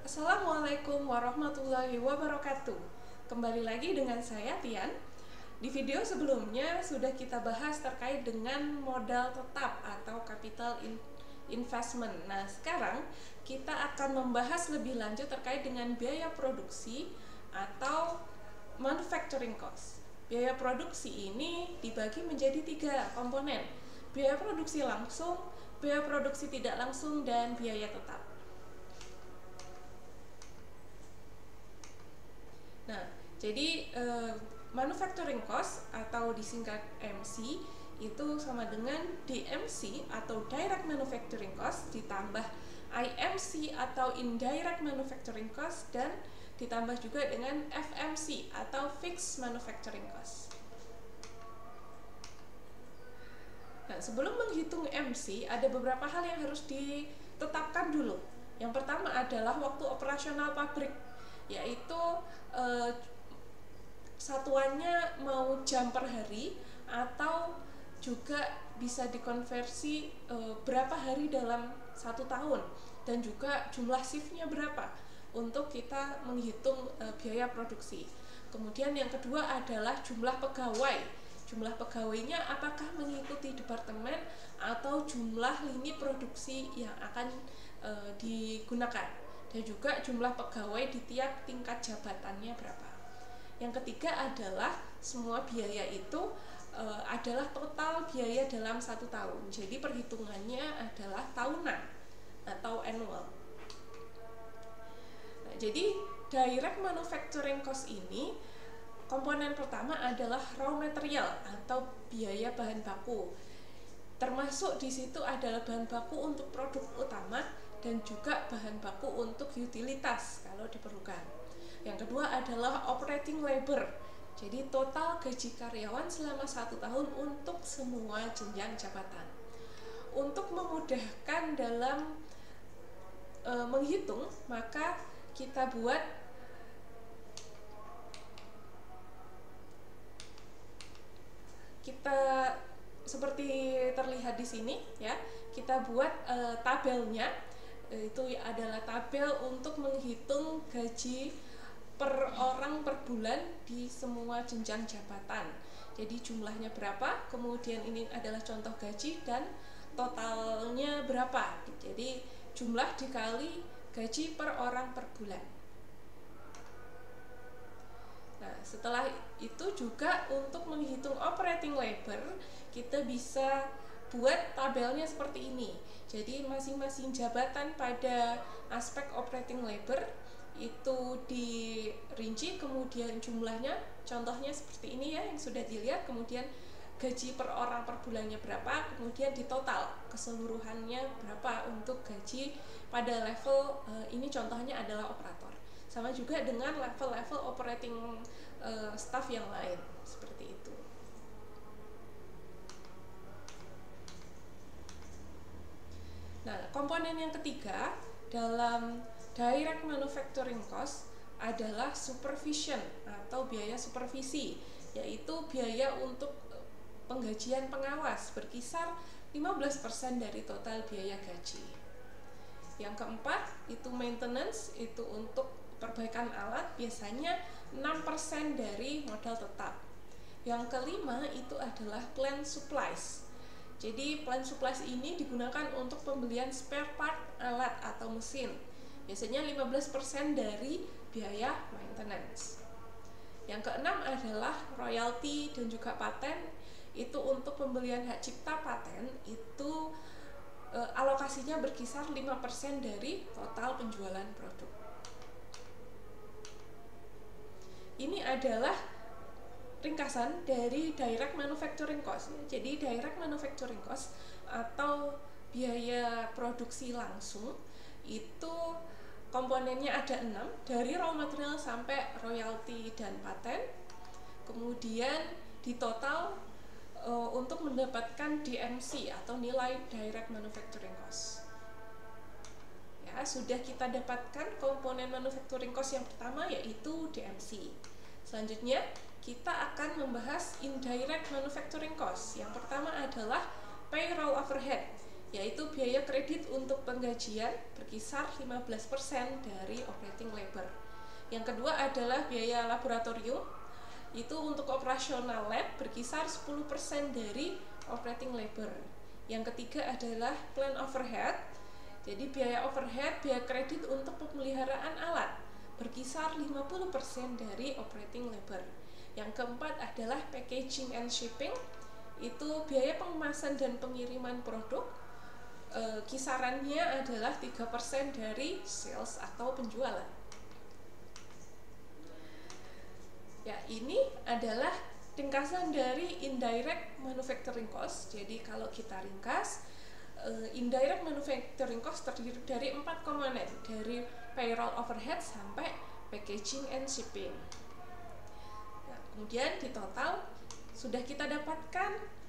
Assalamualaikum warahmatullahi wabarakatuh. Kembali lagi dengan saya Tian. Di video sebelumnya sudah kita bahas terkait dengan modal tetap atau capital investment. Nah, sekarang kita akan membahas lebih lanjut terkait dengan biaya produksi atau manufacturing cost. Biaya produksi ini dibagi menjadi 3 komponen: biaya produksi langsung, biaya produksi tidak langsung, dan biaya tetap. Nah, jadi manufacturing cost atau disingkat MC itu sama dengan DMC atau direct manufacturing cost ditambah IMC atau indirect manufacturing cost dan ditambah juga dengan FMC atau fixed manufacturing cost. Nah, sebelum menghitung MC ada beberapa hal yang harus ditetapkan dulu. Yang pertama adalah waktu operasional pabrik, yaitu satuannya mau jam per hari atau juga bisa dikonversi berapa hari dalam 1 tahun, dan juga jumlah shiftnya berapa untuk kita menghitung biaya produksi. Kemudian yang kedua adalah jumlah pegawai. Jumlah pegawainya apakah mengikuti departemen atau jumlah lini produksi yang akan digunakan, dan juga jumlah pegawai di tiap tingkat jabatannya berapa. Yang ketiga adalah semua biaya itu adalah total biaya dalam 1 tahun. Jadi perhitungannya adalah tahunan atau annual. Nah, jadi direct manufacturing cost ini komponen pertama adalah raw material atau biaya bahan baku. Termasuk di situ adalah bahan baku untuk produk utama dan juga bahan baku untuk utilitas kalau diperlukan. Yang kedua adalah operating labor. Jadi total gaji karyawan selama 1 tahun untuk semua jenjang jabatan. Untuk memudahkan dalam menghitung, maka kita buat seperti terlihat di sini ya. Kita buat tabelnya. Itu adalah tabel untuk menghitung gaji per orang per bulan di semua jenjang jabatan. Jadi jumlahnya berapa, kemudian ini adalah contoh gaji dan totalnya berapa. Jadi jumlah dikali gaji per orang per bulan. Nah, setelah itu juga untuk menghitung operating labor, kita bisa buat tabelnya seperti ini. Jadi masing-masing jabatan pada aspek operating labor itu dirinci, kemudian jumlahnya contohnya seperti ini ya yang sudah dilihat, kemudian gaji per orang per bulannya berapa, kemudian di total keseluruhannya berapa untuk gaji pada level ini contohnya adalah operator. Sama juga dengan level-level operating staff yang lain seperti itu. Nah, komponen yang ketiga dalam direct manufacturing cost adalah supervision atau biaya supervisi, yaitu biaya untuk penggajian pengawas berkisar 15% dari total biaya gaji. Yang keempat itu maintenance, itu untuk perbaikan alat, biasanya 6% dari modal tetap. Yang kelima itu adalah plant supplies. Jadi plant supplies ini digunakan untuk pembelian spare part alat atau mesin. Biasanya 15% dari biaya maintenance. Yang keenam adalah royalti dan juga paten. Itu untuk pembelian hak cipta paten, itu alokasinya berkisar 5% dari total penjualan produk. Ini adalah ringkasan dari direct manufacturing cost. Jadi direct manufacturing cost atau biaya produksi langsung itu komponennya ada 6, dari raw material sampai royalti dan paten. Kemudian di total untuk mendapatkan DMC atau nilai direct manufacturing cost. Ya, sudah kita dapatkan komponen manufacturing cost yang pertama yaitu DMC. Selanjutnya kita akan membahas indirect manufacturing cost. Yang pertama adalah payroll overhead. yaitu biaya kredit untuk penggajian berkisar 15% dari operating labor. Yang kedua adalah biaya laboratorium, itu untuk operasional lab berkisar 10% dari operating labor. Yang ketiga adalah plant overhead, jadi biaya overhead, biaya kredit untuk pemeliharaan alat berkisar 50% dari operating labor. Yang keempat adalah packaging and shipping, itu biaya pengemasan dan pengiriman produk, kisarannya adalah 3% dari sales atau penjualan. Ya, ini adalah ringkasan dari indirect manufacturing cost. Jadi kalau kita ringkas, indirect manufacturing cost terdiri dari 4 komponen, dari payroll overhead sampai packaging and shipping. Nah, kemudian di total sudah kita dapatkan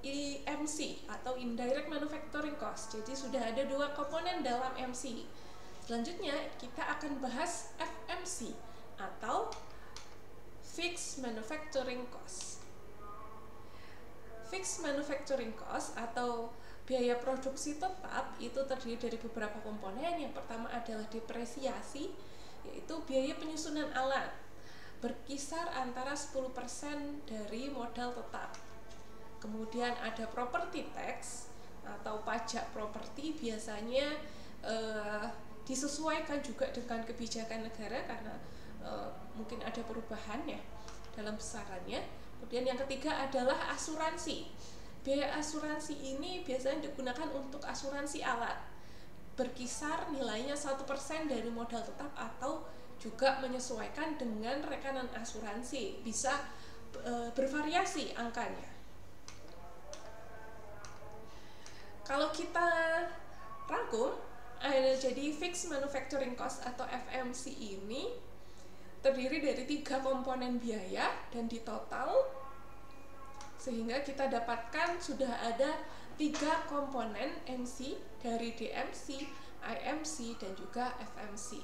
IMC atau indirect manufacturing cost. Jadi sudah ada 2 komponen dalam MC. Selanjutnya kita akan bahas FMC atau fixed manufacturing cost. Fixed manufacturing cost atau biaya produksi tetap itu terdiri dari beberapa komponen. Yang pertama adalah depresiasi, yaitu biaya penyusunan alat berkisar antara 10% dari modal tetap. Kemudian ada property tax atau pajak properti, biasanya disesuaikan juga dengan kebijakan negara karena mungkin ada perubahan ya dalam besarannya. Kemudian yang ketiga adalah asuransi. Biaya asuransi ini biasanya digunakan untuk asuransi alat, berkisar nilainya 1% dari modal tetap atau juga menyesuaikan dengan rekanan asuransi, bisa bervariasi angkanya. Kalau kita rangkum, jadi fixed manufacturing cost atau FMC ini terdiri dari 3 komponen biaya dan di total sehingga kita dapatkan sudah ada 3 komponen MC dari DMC, IMC, dan juga FMC.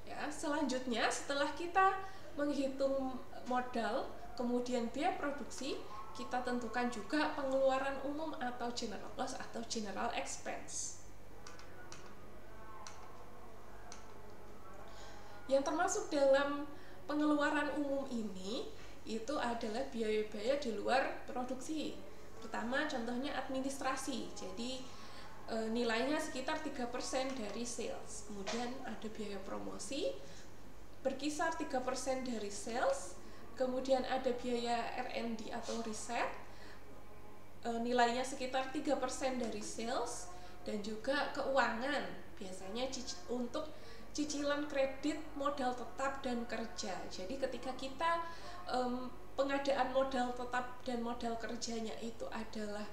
Ya, selanjutnya setelah kita menghitung modal, kemudian biaya produksi, kita tentukan juga pengeluaran umum atau general loss atau general expense. Yang termasuk dalam pengeluaran umum ini itu adalah biaya-biaya di luar produksi. Pertama contohnya administrasi. Jadi nilainya sekitar 3% dari sales. Kemudian ada biaya promosi berkisar 3% dari sales. Kemudian ada biaya R&D atau riset. Nilainya sekitar 3% dari sales, dan juga keuangan. Biasanya untuk cicilan kredit modal tetap dan kerja. Jadi ketika kita pengadaan modal tetap dan modal kerjanya itu adalah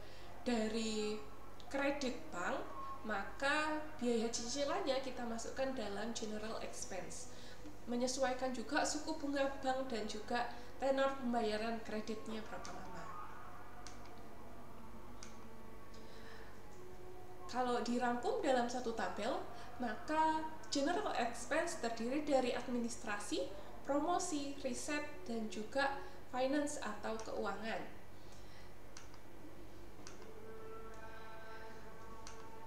dari kredit bank, maka biaya cicilannya kita masukkan dalam general expense. Menyesuaikan juga suku bunga bank dan juga tenor pembayaran kreditnya berapa lama. Kalau dirangkum dalam satu tabel, maka general expense terdiri dari administrasi, promosi, riset, dan juga finance atau keuangan.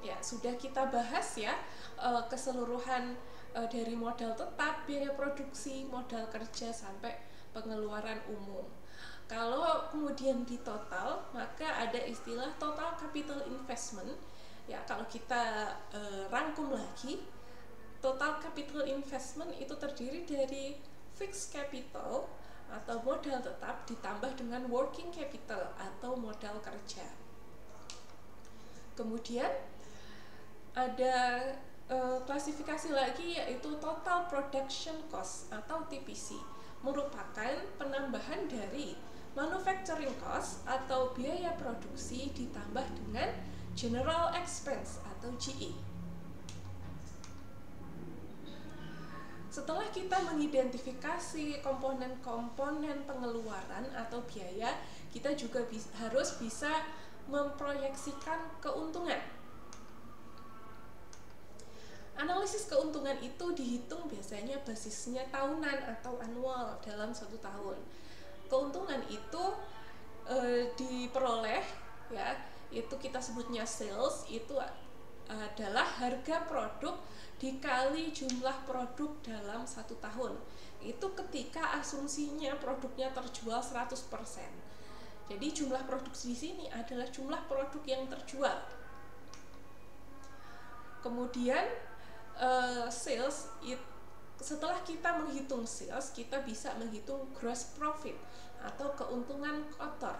Ya, sudah kita bahas ya keseluruhan dari modal tetap, biaya produksi, modal kerja, sampai pengeluaran umum. Kalau kemudian di total, maka ada istilah total capital investment. Ya, kalau kita rangkum lagi, total capital investment itu terdiri dari fixed capital atau modal tetap ditambah dengan working capital atau modal kerja. Kemudian ada klasifikasi lagi, yaitu total production cost atau TPC, merupakan penambahan dari manufacturing cost atau biaya produksi ditambah dengan general expense atau GE. Setelah kita mengidentifikasi komponen-komponen pengeluaran atau biaya, kita juga harus bisa memproyeksikan keuntungan. Analisis keuntungan itu dihitung biasanya basisnya tahunan atau annual dalam 1 tahun. keuntungan itu diperoleh, ya, itu kita sebutnya sales, itu adalah harga produk dikali jumlah produk dalam 1 tahun. Itu ketika asumsinya produknya terjual 100%. Jadi jumlah produk di sini adalah jumlah produk yang terjual. Kemudian sales, setelah kita menghitung sales, kita bisa menghitung gross profit atau keuntungan kotor.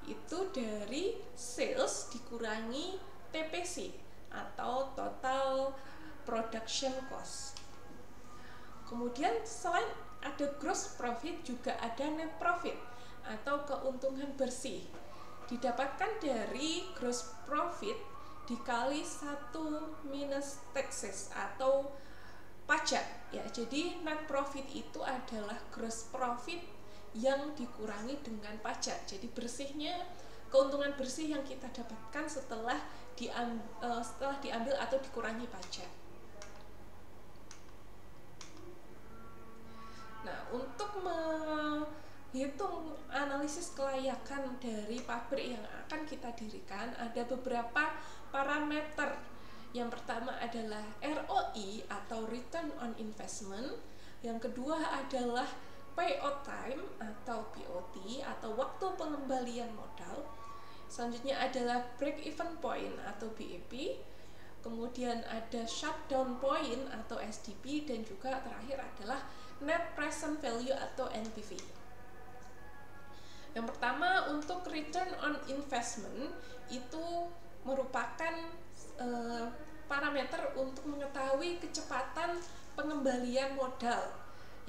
Itu dari sales dikurangi TPC atau total production cost. Kemudian selain ada gross profit, juga ada net profit atau keuntungan bersih. Didapatkan dari gross profit dikali 1 minus taxes atau pajak, ya. Jadi net profit itu adalah gross profit yang dikurangi dengan pajak. Jadi bersihnya, keuntungan bersih yang kita dapatkan setelah diambil atau dikurangi pajak. Nah, untuk menghitung analisis kelayakan dari pabrik yang akan kita dirikan, ada beberapa parameter. Yang pertama adalah ROI atau Return on Investment. Yang kedua adalah Payout Time atau BOT atau waktu pengembalian modal. Selanjutnya adalah Break Even Point atau BEP. Kemudian ada Shutdown Point atau SDP, dan juga terakhir adalah Net Present Value atau NPV. Yang pertama, untuk Return on Investment itu merupakan parameter untuk mengetahui kecepatan pengembalian modal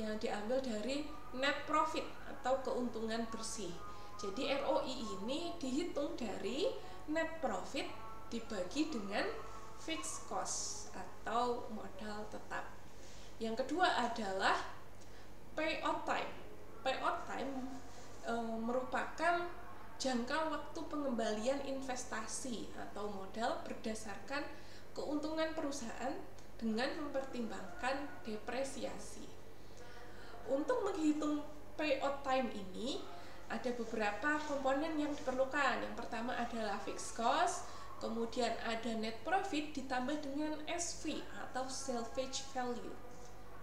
yang diambil dari net profit atau keuntungan bersih. Jadi ROI ini dihitung dari net profit dibagi dengan fixed cost atau modal tetap. Yang kedua adalah payout time. Payout time merupakan jangka waktu pengembalian investasi atau modal berdasarkan keuntungan perusahaan dengan mempertimbangkan depresiasi. Untuk menghitung payout time ini ada beberapa komponen yang diperlukan. Yang pertama adalah fixed cost, kemudian ada net profit ditambah dengan SV atau salvage value.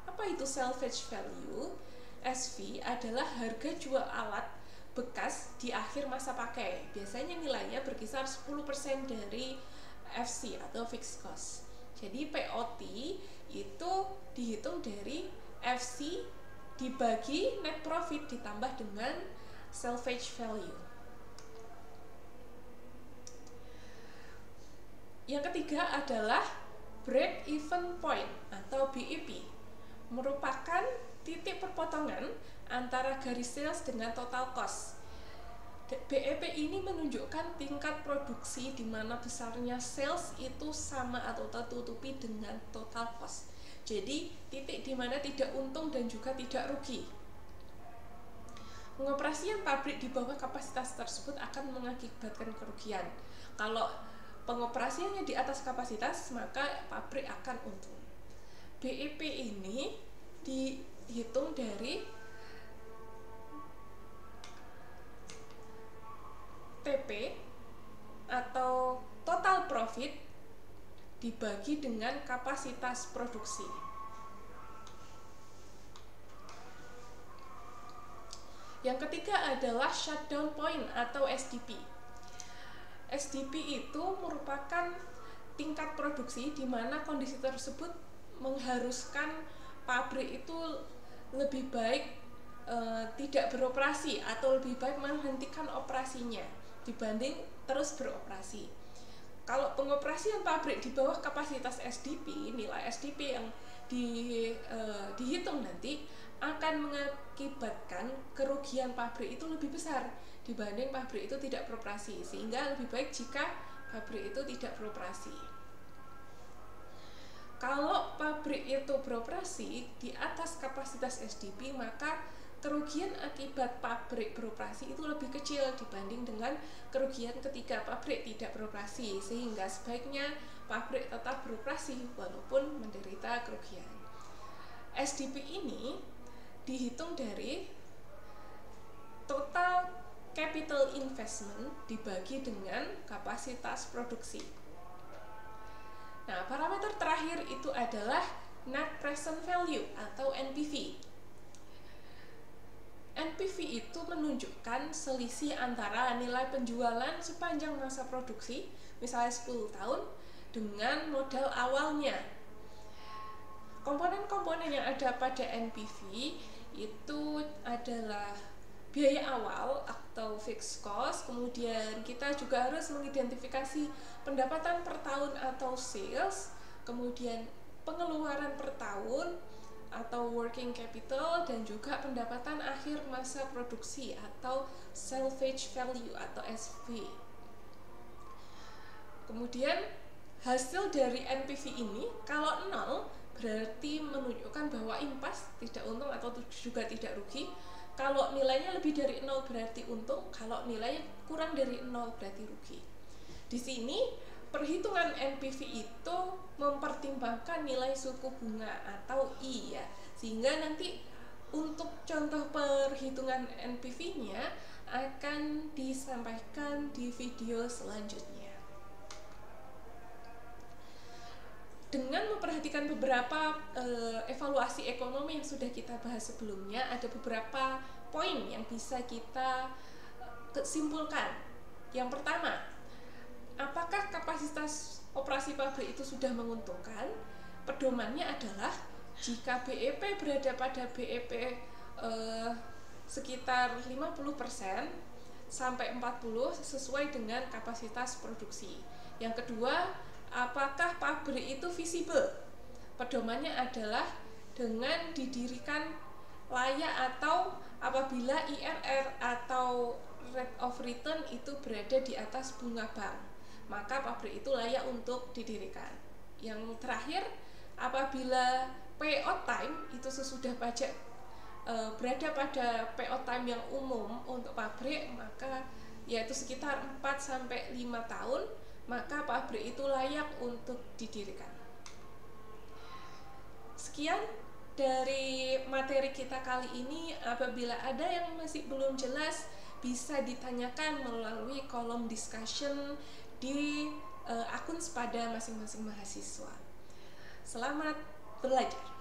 Apa itu salvage value? SV adalah harga jual alat bekas di akhir masa pakai. Biasanya nilainya berkisar 10% dari FC atau fixed cost. Jadi POT itu dihitung dari FC dibagi net profit ditambah dengan salvage value. Yang ketiga adalah break even point atau BEP, merupakan titik perpotongan antara garis sales dengan total cost. BEP ini menunjukkan tingkat produksi di mana besarnya sales itu sama atau tertutupi dengan total cost. Jadi titik di mana tidak untung dan juga tidak rugi. Pengoperasian pabrik di bawah kapasitas tersebut akan mengakibatkan kerugian. Kalau pengoperasiannya di atas kapasitas, maka pabrik akan untung. BEP ini dihitung dari TP atau total profit dibagi dengan kapasitas produksi. Yang ketiga adalah shutdown point atau SDP. SDP itu merupakan tingkat produksi di mana kondisi tersebut mengharuskan pabrik itu lebih baik tidak beroperasi atau lebih baik menghentikan operasinya dibanding terus beroperasi. Kalau pengoperasian pabrik di bawah kapasitas SDP, nilai SDP yang dihitung nanti akan mengakibatkan kerugian pabrik itu lebih besar dibanding pabrik itu tidak beroperasi, sehingga lebih baik jika pabrik itu tidak beroperasi. Kalau pabrik itu beroperasi di atas kapasitas SDP, maka kerugian akibat pabrik beroperasi itu lebih kecil dibanding dengan kerugian ketika pabrik tidak beroperasi, sehingga sebaiknya pabrik tetap beroperasi walaupun menderita kerugian. SDP ini dihitung dari capital investment dibagi dengan kapasitas produksi. Nah, parameter terakhir itu adalah net present value atau NPV. NPV itu menunjukkan selisih antara nilai penjualan sepanjang masa produksi, misalnya 10 tahun, dengan modal awalnya. Komponen-komponen yang ada pada NPV itu adalah biaya awal atau fixed cost, kemudian kita juga harus mengidentifikasi pendapatan per tahun atau sales, kemudian pengeluaran per tahun atau working capital, dan juga pendapatan akhir masa produksi atau salvage value atau SV. Kemudian hasil dari NPV ini kalau 0 berarti menunjukkan bahwa impas, tidak untung atau juga tidak rugi. Kalau nilainya lebih dari 0 berarti untung, kalau nilainya kurang dari 0 berarti rugi. Di sini perhitungan NPV itu mempertimbangkan nilai suku bunga atau I ya. Sehingga nanti untuk contoh perhitungan NPV-nya akan disampaikan di video selanjutnya. Dengan memperhatikan beberapa evaluasi ekonomi yang sudah kita bahas sebelumnya, ada beberapa poin yang bisa kita simpulkan. Yang pertama, apakah kapasitas operasi pabrik itu sudah menguntungkan? Pedomannya adalah jika BEP berada pada BEP sekitar 50% sampai 40% sesuai dengan kapasitas produksi. Yang kedua, apakah pabrik itu visible? Pedomannya adalah dengan didirikan layak atau apabila IRR atau rate of return itu berada di atas bunga bank, maka pabrik itu layak untuk didirikan. Yang terakhir, apabila payout time itu sesudah pajak berada pada payout time yang umum untuk pabrik, maka yaitu sekitar 4-5 tahun, maka pabrik itu layak untuk didirikan. Sekian dari materi kita kali ini. Apabila ada yang masih belum jelas, bisa ditanyakan melalui kolom discussion di akun Spada masing-masing mahasiswa. Selamat belajar.